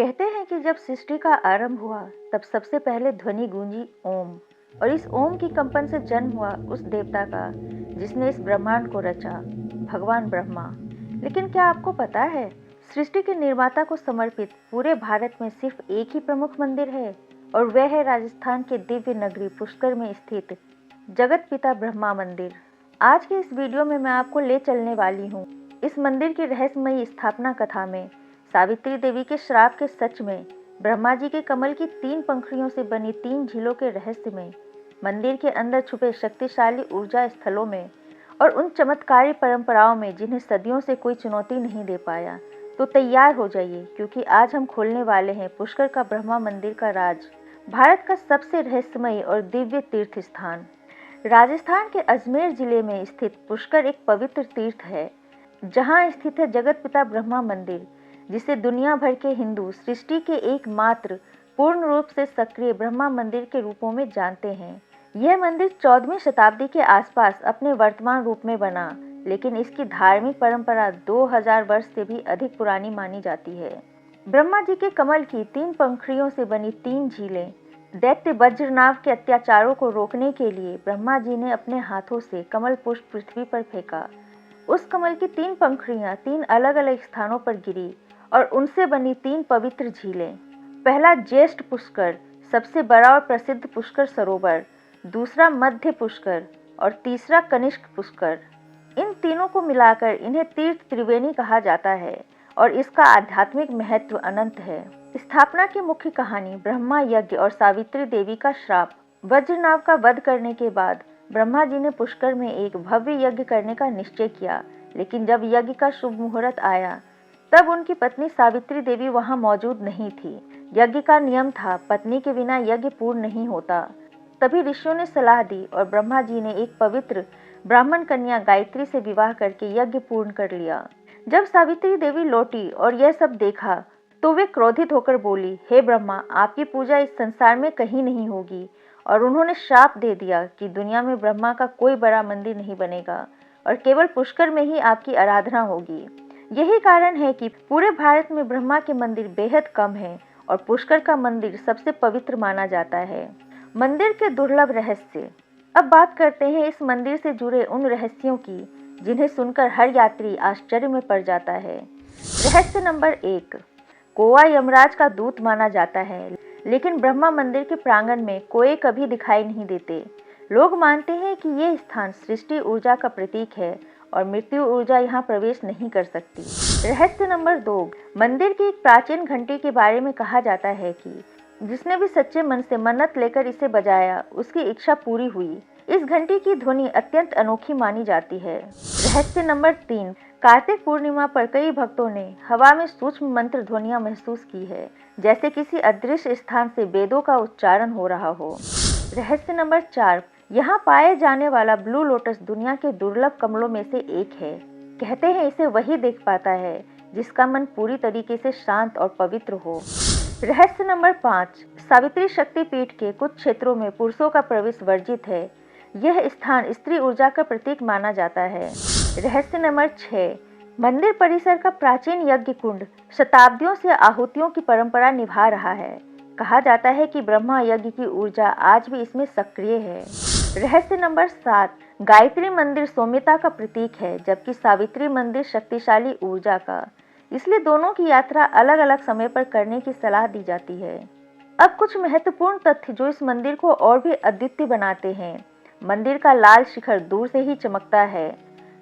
कहते हैं कि जब सृष्टि का आरंभ हुआ तब सबसे पहले ध्वनि गूंजी ओम। और इस ओम की कंपन से जन्म हुआ उस देवता का जिसने इस ब्रह्मांड को रचा, भगवान ब्रह्मा। लेकिन क्या आपको पता है, सृष्टि के निर्माता को समर्पित पूरे भारत में सिर्फ एक ही प्रमुख मंदिर है, और वह है राजस्थान के दिव्य नगरी पुष्कर में स्थित जगत पिता ब्रह्मा मंदिर। आज के इस वीडियो में मैं आपको ले चलने वाली हूँ इस मंदिर की रहस्यमयी स्थापना कथा में, सावित्री देवी के श्राप के सच में, ब्रह्मा जी के कमल की 3 पंखुड़ियों से बनी 3 झीलों के रहस्य में, मंदिर के अंदर छुपे शक्तिशाली ऊर्जा स्थलों में और उन चमत्कारी परंपराओं में जिन्हें सदियों से कोई चुनौती नहीं दे पाया। तो तैयार हो जाइए, क्योंकि आज हम खोलने वाले हैं पुष्कर का ब्रह्मा मंदिर का राज, भारत का सबसे रहस्यमयी और दिव्य तीर्थ स्थान। राजस्थान के अजमेर जिले में स्थित पुष्कर एक पवित्र तीर्थ है, जहां स्थित है जगत पिता ब्रह्मा मंदिर, जिसे दुनिया भर के हिंदू सृष्टि के एकमात्र पूर्ण रूप से सक्रिय ब्रह्मा मंदिर के रूपों में जानते हैं। यह मंदिर 14वीं शताब्दी के आसपास अपने वर्तमान रूप में बना, लेकिन इसकी धार्मिक परंपरा 2000 वर्ष से भी अधिक पुरानी मानी जाती है। ब्रह्मा जी के कमल की 3 पंखुड़ियों से बनी 3 झीलें, दैत्य वज्रनाभ के अत्याचारों को रोकने के लिए ब्रह्मा जी ने अपने हाथों से कमल पुष्प पृथ्वी पर फेंका। उस कमल की 3 पंखुड़ियां 3 अलग अलग स्थानों पर गिरी और उनसे बनी 3 पवित्र झीलें। पहला ज्येष्ठ पुष्कर, सबसे बड़ा और प्रसिद्ध पुष्कर सरोवर, दूसरा मध्य पुष्कर और तीसरा कनिष्क पुष्कर। इन तीनों को मिलाकर इन्हें तीर्थ त्रिवेणी कहा जाता है और इसका आध्यात्मिक महत्व अनंत है। स्थापना की मुख्य कहानी ब्रह्मा यज्ञ और सावित्री देवी का श्राप। वज्रनाभ का वध करने के बाद ब्रह्मा जी ने पुष्कर में एक भव्य यज्ञ करने का निश्चय किया, लेकिन जब यज्ञ का शुभ मुहूर्त आया तब उनकी पत्नी सावित्री देवी वहां मौजूद नहीं थी। यज्ञ का नियम था, पत्नी के बिना यज्ञ पूर्ण नहीं होता। तभी ऋषियों ने सलाह दी और ब्रह्मा जी ने एक पवित्र ब्राह्मण कन्या गायत्री से विवाह करके यज्ञ पूर्ण कर लिया। जब सावित्री देवी लौटी और यह सब देखा तो वे क्रोधित होकर बोली, हे ब्रह्मा, आपकी पूजा इस संसार में कहीं नहीं होगी। और उन्होंने श्राप दे दिया कि दुनिया में ब्रह्मा का कोई बड़ा मंदिर नहीं बनेगा और केवल पुष्कर में ही आपकी आराधना होगी। यही कारण है कि पूरे भारत में ब्रह्मा के मंदिर बेहद कम हैं और पुष्कर का मंदिर सबसे पवित्र माना जाता है। मंदिर के दुर्लभ रहस्य। अब बात करते हैं इस मंदिर से जुड़े उन रहस्यों की जिन्हें सुनकर हर यात्री आश्चर्य में पड़ जाता है। रहस्य नंबर 1, कोआ यमराज का दूत माना जाता है, लेकिन ब्रह्मा मंदिर के प्रांगण में कोए कभी दिखाई नहीं देते। लोग मानते हैं कि ये स्थान सृष्टि ऊर्जा का प्रतीक है और मृत्यु ऊर्जा यहाँ प्रवेश नहीं कर सकती। रहस्य नंबर 2, मंदिर की एक प्राचीन घंटी के बारे में कहा जाता है कि जिसने भी सच्चे मन से मन्नत लेकर इसे बजाया, उसकी इच्छा पूरी हुई। इस घंटी की ध्वनि अत्यंत अनोखी मानी जाती है। रहस्य नंबर 3, कार्तिक पूर्णिमा पर कई भक्तों ने हवा में सूक्ष्म मंत्र ध्वनियां महसूस की है, जैसे किसी अदृश्य स्थान से वेदों का उच्चारण हो रहा हो। रहस्य नंबर 4, यहाँ पाए जाने वाला ब्लू लोटस दुनिया के दुर्लभ कमलों में से एक है। कहते हैं इसे वही देख पाता है जिसका मन पूरी तरीके से शांत और पवित्र हो। रहस्य नंबर 5, सावित्री शक्तिपीठ के कुछ क्षेत्रों में पुरुषों का प्रवेश वर्जित है। यह स्थान स्त्री ऊर्जा का प्रतीक माना जाता है। रहस्य नंबर 6, मंदिर परिसर का प्राचीन यज्ञ कुंड शताब्दियों से आहुतियों की परंपरा निभा रहा है। कहा जाता है कि ब्रह्मा यज्ञ की ऊर्जा आज भी इसमें सक्रिय है। रहस्य नंबर 7, गायत्री मंदिर सौम्यता का प्रतीक है, जबकि सावित्री मंदिर शक्तिशाली ऊर्जा का, इसलिए दोनों की यात्रा अलग अलग समय पर करने की सलाह दी जाती है। अब कुछ महत्वपूर्ण तथ्य जो इस मंदिर को और भी अद्वितीय बनाते हैं। मंदिर का लाल शिखर दूर से ही चमकता है।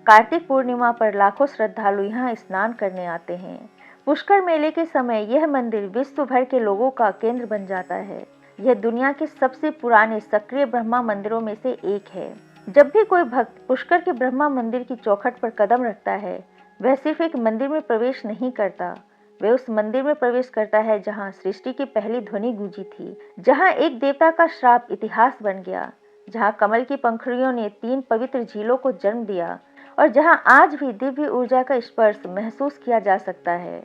कार्तिक पूर्णिमा पर लाखों श्रद्धालु यहाँ स्नान करने आते हैं। पुष्कर मेले के समय यह मंदिर विश्व भर के लोगों का केंद्र बन जाता है। यह दुनिया के सबसे पुराने सक्रिय ब्रह्मा मंदिरों में से एक है। जब भी कोई भक्त पुष्कर के ब्रह्मा मंदिर की चौखट पर कदम रखता है, वह सिर्फ एक मंदिर में प्रवेश नहीं करता, वह उस मंदिर में प्रवेश करता है जहां सृष्टि की पहली ध्वनि गूंजी थी, जहां एक देवता का श्राप इतिहास बन गया, जहां कमल की पंखुड़ियों ने 3 पवित्र झीलों को जन्म दिया और जहां आज भी दिव्य ऊर्जा का स्पर्श महसूस किया जा सकता है।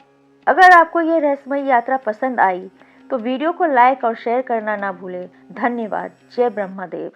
अगर आपको यह रहस्यमयी यात्रा पसंद आई तो वीडियो को लाइक और शेयर करना ना भूलें। धन्यवाद। जय ब्रह्मादेव।